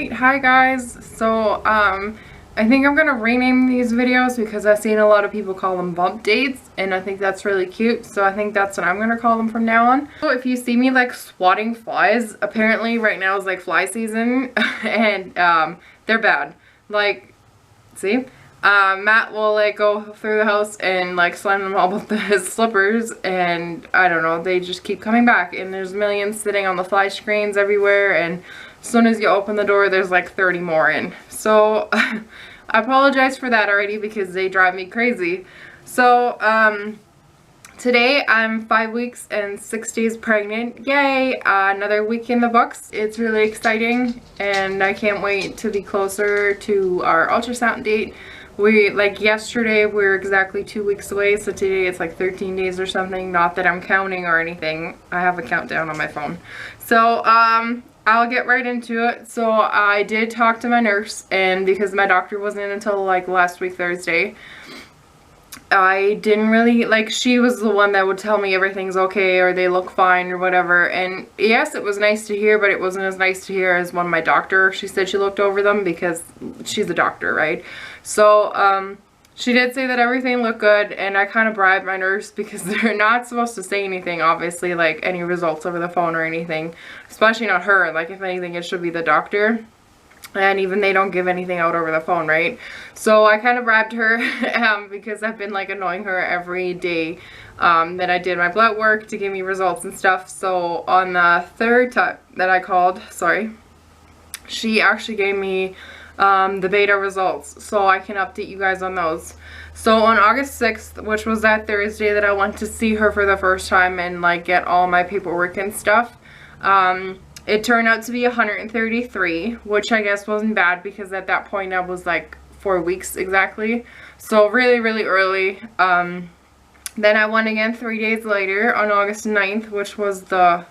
Alright, hi guys. So, I think I'm gonna rename these videos because I've seen a lot of people call them bump dates, and I think that's really cute, so I think that's what I'm gonna call them from now on. So if you see me like swatting flies, apparently right now is like fly season, and they're bad. Like, see? Matt will like go through the house and like slam them all with his slippers, and I don't know, they just keep coming back, and there's millions sitting on the fly screens everywhere, and as soon as you open the door there's like 30 more in. So I apologize for that already because they drive me crazy. So today I'm 5 weeks and 6 days pregnant. Yay! Another week in the books. It's really exciting and I can't wait to be closer to our ultrasound date. Like yesterday we were exactly 2 weeks away, so today it's like 13 days or something. Not that I'm counting or anything. I have a countdown on my phone. So I'll get right into it. So I did talk to my nurse, and because my doctor wasn't in until like last week Thursday, I didn't really, like, she was the one that would tell me everything's okay or they look fine or whatever. And yes, it was nice to hear, but it wasn't as nice to hear as when my doctor, she said she looked over them because she's a doctor, right? So she did say that everything looked good, and I kind of bribed my nurse because they're not supposed to say anything, obviously, like any results over the phone or anything, especially not her. Like, if anything, it should be the doctor. And even they don't give anything out over the phone, right? So I kind of bribed her because I've been like annoying her every day that I did my blood work to give me results and stuff. So on the third time that I called, she actually gave me the beta results, so I can update you guys on those. So on August 6th, which was that Thursday that I went to see her for the first time and like get all my paperwork and stuff, it turned out to be 133, which I guess wasn't bad because at that point I was like 4 weeks exactly. So really, really early. Then I went again 3 days later on August 9th, which was the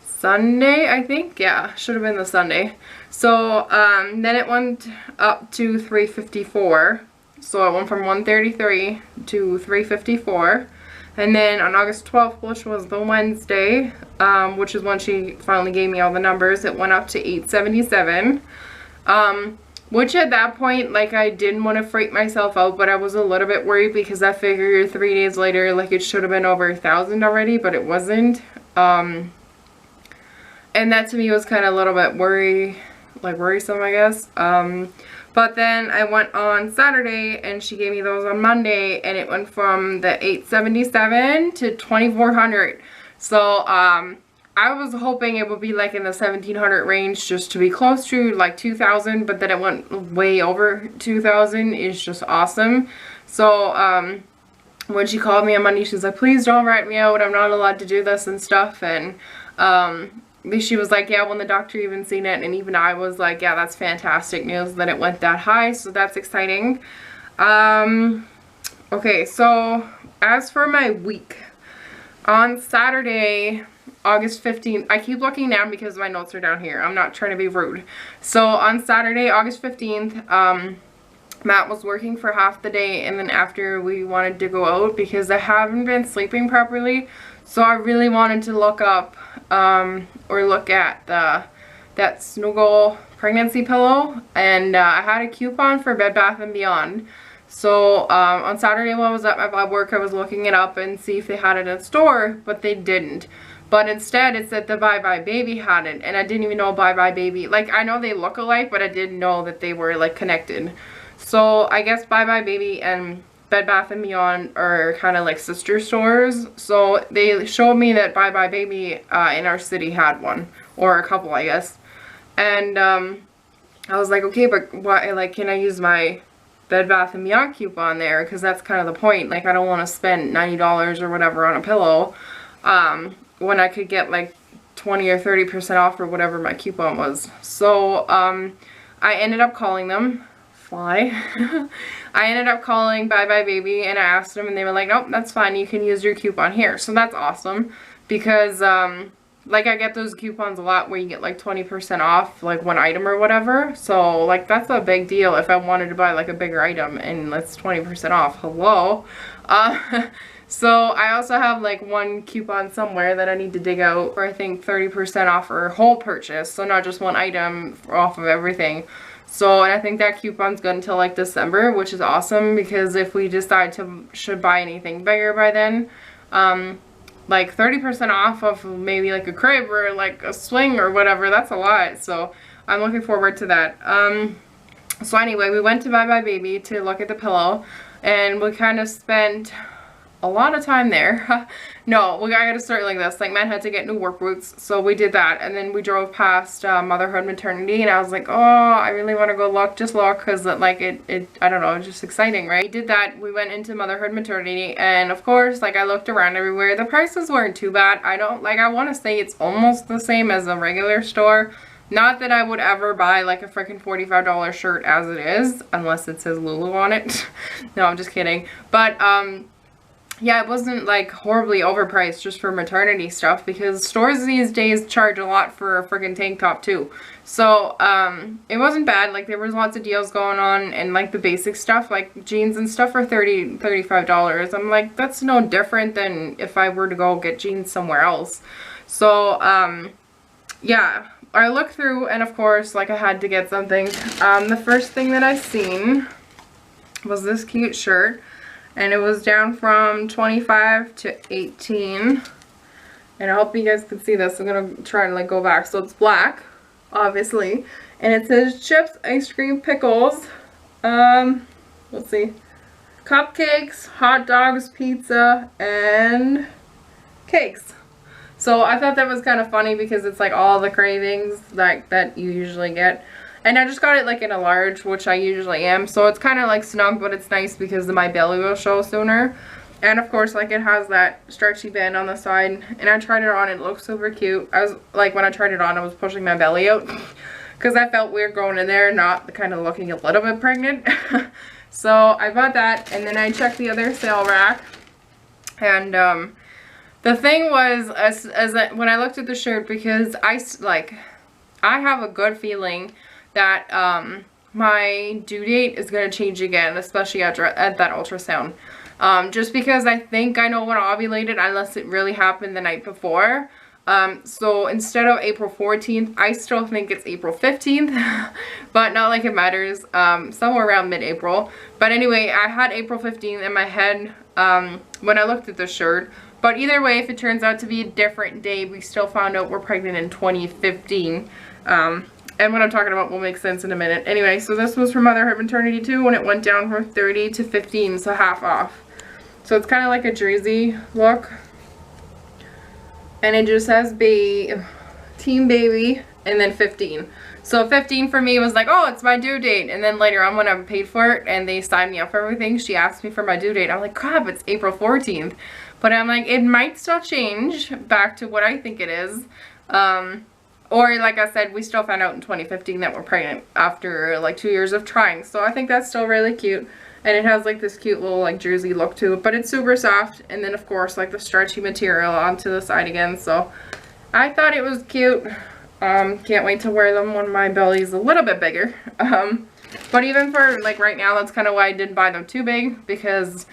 Sunday, I think. Yeah, should have been the Sunday. So then it went up to 354. So it went from 133 to 354. And then on August 12th, which was the Wednesday, which is when she finally gave me all the numbers, it went up to 877. Which at that point, like, I didn't want to freak myself out, but I was a little bit worried because I figured 3 days later, like, it should have been over 1,000 already, but it wasn't. And that to me was kind of a little bit worrisome, I guess. But then I went on Saturday and she gave me those on Monday, and it went from the 877 to 2,400. So I was hoping it would be like in the 1,700 range just to be close to like 2,000, but then it went way over 2,000. It's just awesome. So when she called me on Monday, she's like, please don't write me out. I'm not allowed to do this and stuff. And she was like, yeah, when the doctor even seen it, and even I was like, yeah, that's fantastic news that it went that high, so that's exciting. Okay, so as for my week, on Saturday, August 15th, I keep looking down because my notes are down here. I'm not trying to be rude. So on Saturday, August 15th, Matt was working for half the day, and then after we wanted to go out because I haven't been sleeping properly, so I really wanted to look up or look at that Snuggle pregnancy pillow, and I had a coupon for Bed Bath & Beyond. So on Saturday when I was at my blood work, I was looking it up and see if they had it in store, but they didn't. But instead it said the Bye Bye Baby had it, and I didn't even know Bye Bye Baby, like, I know they look alike, but I didn't know that they were like connected. So I guess Bye Bye Baby and Bed Bath & Beyond are kind of like sister stores. So they showed me that Bye Bye Baby in our city had one, or a couple, I guess. And I was like, okay, but why, like, can I use my Bed Bath & Beyond coupon there? Because that's kind of the point. Like, I don't want to spend $90 or whatever on a pillow when I could get like 20 or 30% off or whatever my coupon was. So I ended up calling them. I ended up calling Bye Bye Baby, and I asked them, and they were like, nope, that's fine, you can use your coupon here. So that's awesome because like, I get those coupons a lot where you get like 20% off like one item or whatever. So like, that's a big deal if I wanted to buy like a bigger item and that's 20% off. Hello. So I also have like one coupon somewhere that I need to dig out for I think 30% off for a whole purchase. So not just one item off of everything. So, and I think that coupon's good until like December, which is awesome because if we decide to should buy anything bigger by then, like 30% off of maybe like a crib or like a swing or whatever, that's a lot. So I'm looking forward to that. So anyway, we went to Bye Bye Baby to look at the pillow, and we kind of spent a lot of time there. No, I gotta start like this. Like, Matt had to get new work boots, so we did that, and then we drove past Motherhood Maternity, and I was like, oh, I really want to go look, just look, because like it I don't know, it's just exciting, right? We did that. We went into Motherhood Maternity, and of course, like, I looked around everywhere. The prices weren't too bad. I want to say it's almost the same as a regular store. Not that I would ever buy like a freaking $45 shirt as it is, unless it says Lulu on it. No, I'm just kidding. But yeah, it wasn't like horribly overpriced just for maternity stuff, because stores these days charge a lot for a freaking tank top too. So it wasn't bad. Like, there was lots of deals going on, and like the basic stuff like jeans and stuff for $35. I'm like, that's no different than if I were to go get jeans somewhere else. So yeah, I looked through, and of course, like, I had to get something. The first thing that I seen was this cute shirt. And it was down from 25 to 18. And I hope you guys can see this. I'm going to try and like go back. So it's black, obviously. And it says chips, ice cream, pickles. Let's see. Cupcakes, hot dogs, pizza, and cakes. So I thought that was kind of funny because it's like all the cravings like that you usually get. And I just got it like in a large, which I usually am. So it's kind of like snug, but it's nice because my belly will show sooner. And of course, like, it has that stretchy band on the side. And I tried it on. It looks super cute. I was like, when I tried it on, I was pushing my belly out because I felt weird going in there, not kind of looking a little bit pregnant. So I bought that, and then I checked the other sale rack. And the thing was, when I looked at the shirt, because I have a good feeling that my due date is going to change again, especially at that ultrasound. Just because I think I know when I ovulated, unless it really happened the night before. So instead of April 14th, I still think it's April 15th, but not like it matters, somewhere around mid-April. But anyway, I had April 15th in my head when I looked at the shirt. But either way, if it turns out to be a different day, we still found out we're pregnant in 2015. And what I'm talking about will make sense in a minute. Anyway, so this was for Motherhood Maternity too, when it went down from 30 to 15, so half off. So it's kind of like a jersey look. And it just says Team Baby and then 15. So 15 for me was like, oh, it's my due date. And then later on when I paid for it and they signed me up for everything, she asked me for my due date. I'm like, crap, it's April 14th. But I'm like, it might still change back to what I think it is. Or like I said, we still found out in 2015 that we're pregnant after like 2 years of trying. So I think that's still really cute. And it has like this cute little like jersey look to it. But it's super soft. And then of course like the stretchy material onto the side again. So I thought it was cute. Can't wait to wear them when my belly's a little bit bigger. But even for like right now, that's kind of why I didn't buy them too big. Because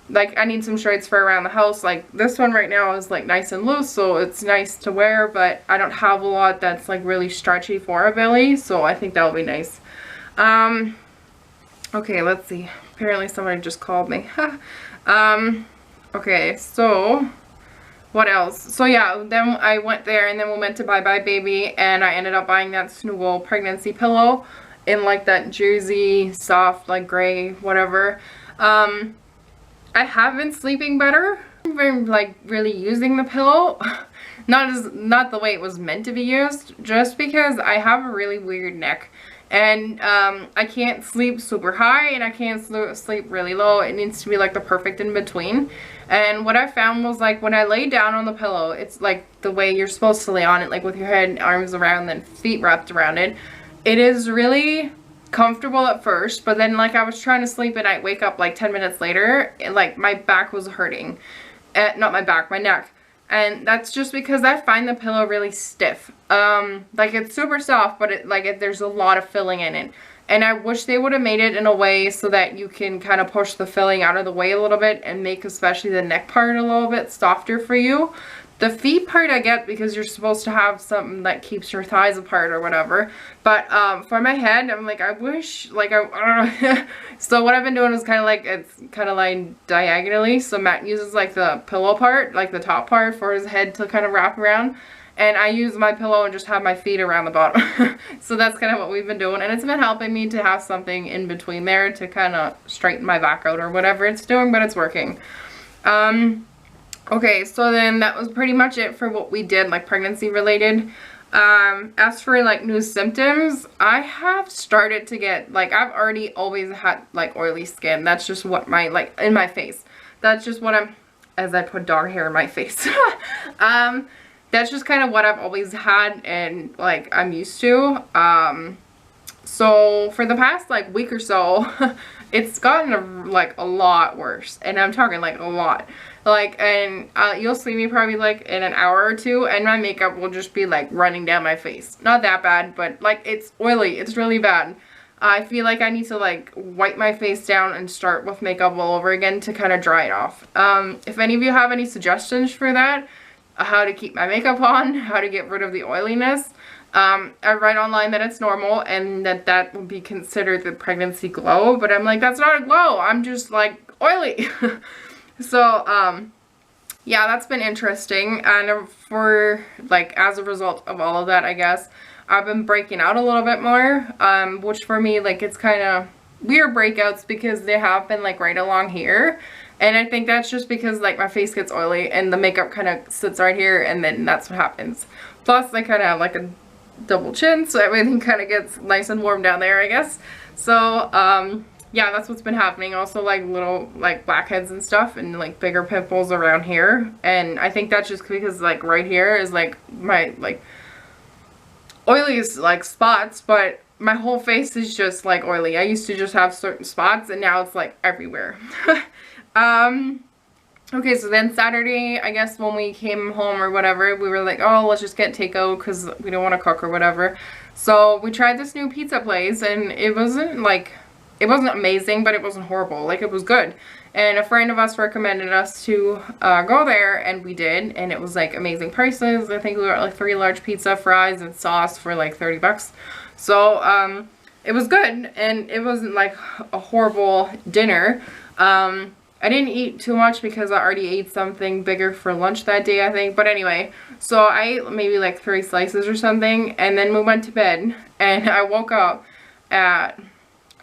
like I need some shirts for around the house. Like this one right now is like nice and loose, so it's nice to wear, but I don't have a lot that's like really stretchy for a belly, so I think that'll be nice. Okay, let's see. Apparently somebody just called me. Okay, so what else? So yeah, then I went there, and then we went to Bye Bye Baby, and I ended up buying that Snuggle pregnancy pillow in like that jersey soft like gray whatever. I have been sleeping better. I've been like really using the pillow. Not the way it was meant to be used, just because I have a really weird neck. And I can't sleep super high, and I can't sleep really low. It needs to be like the perfect in between. And what I found was like when I lay down on the pillow, it's like the way you're supposed to lay on it, like with your head and arms around and feet wrapped around it. It is really comfortable at first, but then like I was trying to sleep and I'd wake up like 10 minutes later and like my back was hurting. Not my back, my neck. And that's just because I find the pillow really stiff. Like it's super soft, but there's a lot of filling in it. And I wish they would have made it in a way so that you can kind of push the filling out of the way a little bit and make especially the neck part a little bit softer for you. The feet part I get because you're supposed to have something that keeps your thighs apart or whatever. But for my head, I'm like, I wish, like, so what I've been doing is kind of like, it's kind of lying diagonally. So Matt uses like the pillow part, like the top part for his head to kind of wrap around. And I use my pillow and just have my feet around the bottom. So that's kind of what we've been doing. And it's been helping me to have something in between there to kind of straighten my back out or whatever it's doing, but it's working. Okay, so then that was pretty much it for what we did, like pregnancy related. As for like new symptoms, I have started to get, like, I've already always had like oily skin. That's just what my, like, in my face. That's just what I'm, as I put dog hair in my face. That's just kind of what I've always had and like I'm used to. So for the past like week or so, it's gotten like a lot worse, and I'm talking like a lot. Like, and you'll see me probably like in an hour or two and my makeup will just be like running down my face. Not that bad, but like it's oily. It's really bad. I feel like I need to like wipe my face down and start with makeup all over again to kind of dry it off. If any of you have any suggestions for that, how to keep my makeup on, how to get rid of the oiliness, I read online that it's normal and that would be considered the pregnancy glow, but I'm like, that's not a glow. I'm just like oily. So, yeah, that's been interesting. And for, like, as a result of all of that, I guess, I've been breaking out a little bit more, which for me, like, it's kind of weird breakouts because they have been, like, right along here. And I think that's just because, like, my face gets oily and the makeup kind of sits right here, and then that's what happens. Plus, I kind of have, like, a double chin, so everything kind of gets nice and warm down there, I guess. So, yeah, that's what's been happening. Also, like, little, like, blackheads and stuff and, like, bigger pimples around here. And I think that's just because, like, right here is, like, my, like, oiliest, like, spots, but my whole face is just, like, oily. I used to just have certain spots, and now it's, like, everywhere. Okay, so then Saturday, I guess when we came home or whatever, we were like, oh, let's just get takeout because we don't want to cook or whatever. So we tried this new pizza place, and it wasn't, like, it wasn't amazing, but it wasn't horrible. Like, it was good. And a friend of us recommended us to go there, and we did. And it was, like, amazing prices. I think we got, like, 3 large pizza, fries, and sauce for, like, 30 bucks. So, it was good. And it wasn't, like, a horrible dinner. I didn't eat too much because I already ate something bigger for lunch that day, I think. But anyway, so I ate maybe, like, 3 slices or something. And then we went to bed. And I woke up at,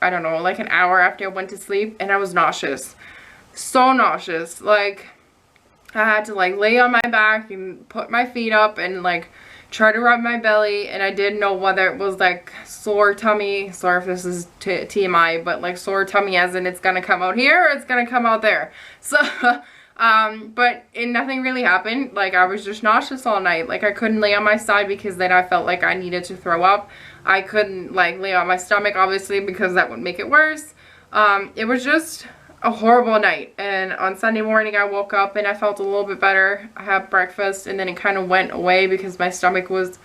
I don't know, like an hour after I went to sleep, and I was nauseous. So nauseous. Like, I had to, like, lay on my back and put my feet up and, like, try to rub my belly, and I didn't know whether it was, like, sore tummy. Sorry if this is TMI, but, like, sore tummy as in it's gonna come out here or it's gonna come out there. So, but nothing really happened. Like, I was just nauseous all night. Like, I couldn't lay on my side because then I felt like I needed to throw up. I couldn't, like, lay on my stomach, obviously, because that would make it worse. It was just a horrible night. And on Sunday morning, I woke up and I felt a little bit better. I had breakfast, and then it kind of went away because my stomach was,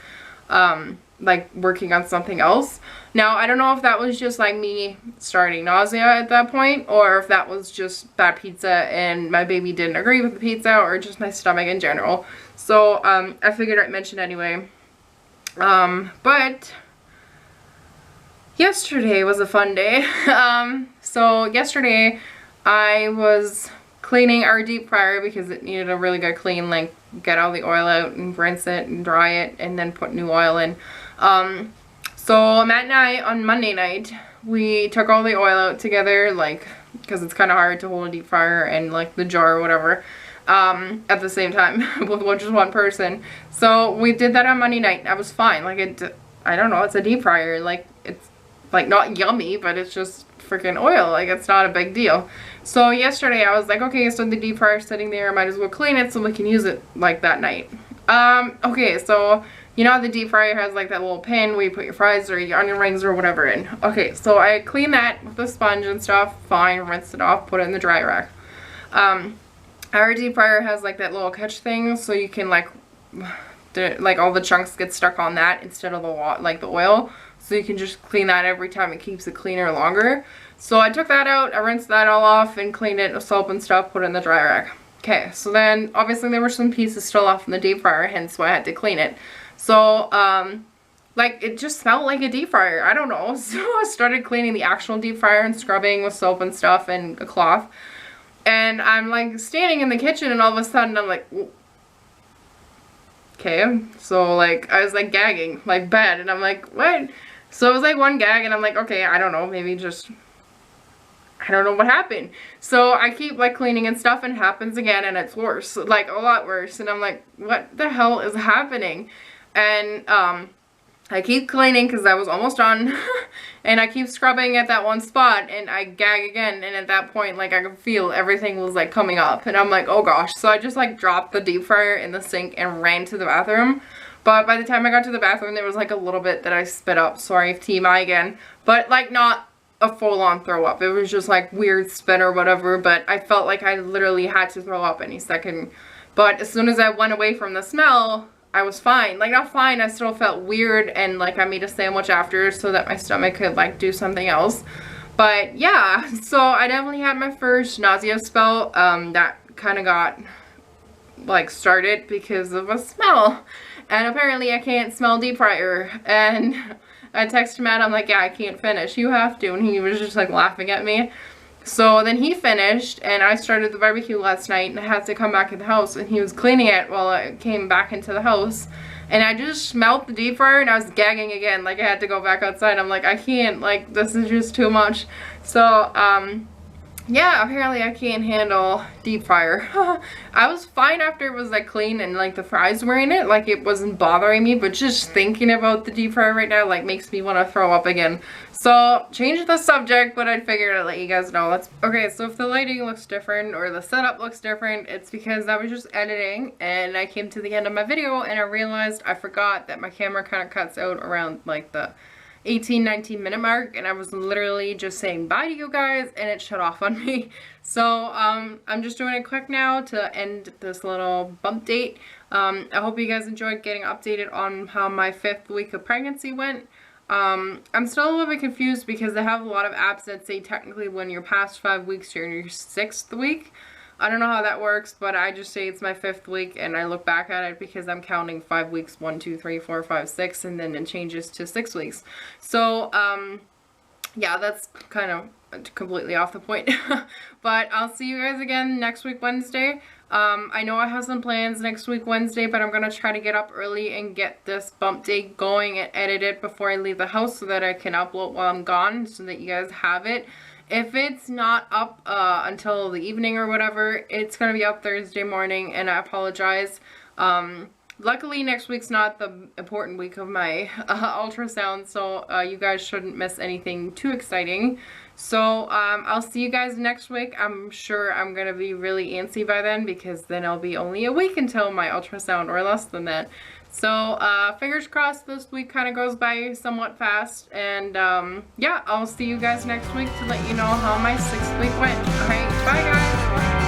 like, working on something else. Now, I don't know if that was just, like, me starting nausea at that point, or if that was just bad pizza and my baby didn't agree with the pizza, or just my stomach in general. So, I figured I'd mention anyway. But yesterday was a fun day. So yesterday I was cleaning our deep fryer because it needed a really good clean, like, get all the oil out and rinse it and dry it and then put new oil in. So Matt and I, on Monday night, we took all the oil out together, like, because it's kind of hard to hold a deep fryer and, like, the jar or whatever at the same time with just one person. So we did that on Monday night. That was fine. Like, I don't know, it's a deep fryer. Like, it's, like, not yummy, but it's just freaking oil. Like, it's not a big deal. So yesterday I was like, okay, so the deep fryer's sitting there, I might as well clean it so we can use it, like, that night. Okay, so you know the deep fryer has, like, that little pin where you put your fries or your onion rings or whatever in. Okay, so I cleaned that with the sponge and stuff, fine, rinsed it off, put it in the dry rack. Our deep fryer has, like, that little catch thing, so you can, like, all the chunks get stuck on that instead of the oil. So you can just clean that every time. It keeps it cleaner longer. So I took that out, I rinsed that all off and cleaned it with soap and stuff, put it in the dry rack. Okay, so then obviously there were some pieces still left in the deep fryer, hence why I had to clean it. So, like, it just smelled like a deep fryer. I don't know. So I started cleaning the actual deep fryer and scrubbing with soap and stuff and a cloth. And I'm like standing in the kitchen and all of a sudden I'm like, okay. So like I was like gagging like bad and I'm like, what? So it was like one gag and I'm like, okay, I don't know, maybe just, I don't know what happened. So I keep like cleaning and stuff and it happens again and it's worse, like a lot worse. And I'm like, what the hell is happening? And I keep cleaning because I was almost done and I keep scrubbing at that one spot and I gag again, and at that point like I could feel everything was like coming up and I'm like, oh gosh. So I just like dropped the deep fryer in the sink and ran to the bathroom. But by the time I got to the bathroom there was like a little bit that I spit up. Sorry, TMI again. But like not a full-on throw up. It was just like weird spit or whatever, but I felt like I literally had to throw up any second. But as soon as I went away from the smell, I was fine. Like, not fine, I still felt weird, and like I made a sandwich after so that my stomach could like do something else. But yeah, so I definitely had my first nausea spell. That kind of got like started because of a smell. And apparently I can't smell deep fryer. And I texted Matt, I'm like, yeah, I can't finish. You have to. And he was just like laughing at me. So then he finished and I started the barbecue last night and I had to come back in the house and he was cleaning it while I came back into the house. And I just smelled the deep fryer and I was gagging again. Like I had to go back outside. I'm like, I can't, like this is just too much. So, yeah, apparently I can't handle deep fryer. I was fine after it was like clean and like the fries were in it, like it wasn't bothering me, but just thinking about the deep fryer right now like makes me want to throw up again. So change the subject, but I figured I'd let you guys know. Okay, so if the lighting looks different or the setup looks different, it's because I was just editing and I came to the end of my video and I realized I forgot that my camera kind of cuts out around like the 18-19 minute mark, and I was literally just saying bye to you guys and it shut off on me. So I'm just doing it quick now to end this little bump date. I hope you guys enjoyed getting updated on how my 5th week of pregnancy went. I'm still a little bit confused because they have a lot of apps that say technically when you're past 5 weeks you're in your 6th week. I don't know how that works, but I just say it's my 5th week and I look back at it because I'm counting 5 weeks, 1, 2, 3, 4, 5, 6, and then it changes to 6 weeks. So, yeah, that's kind of completely off the point. But I'll see you guys again next week, Wednesday. I know I have some plans next week, Wednesday, but I'm going to try to get up early and get this bump date going and edit it before I leave the house so that I can upload while I'm gone so that you guys have it. If it's not up until the evening or whatever, it's going to be up Thursday morning, and I apologize. Luckily, next week's not the important week of my ultrasound, so you guys shouldn't miss anything too exciting. So, I'll see you guys next week. I'm sure I'm going to be really antsy by then, because then it'll be only a week until my ultrasound, or less than that. So, fingers crossed this week kind of goes by somewhat fast. And, yeah, I'll see you guys next week to let you know how my 6th week went. Alright, bye guys!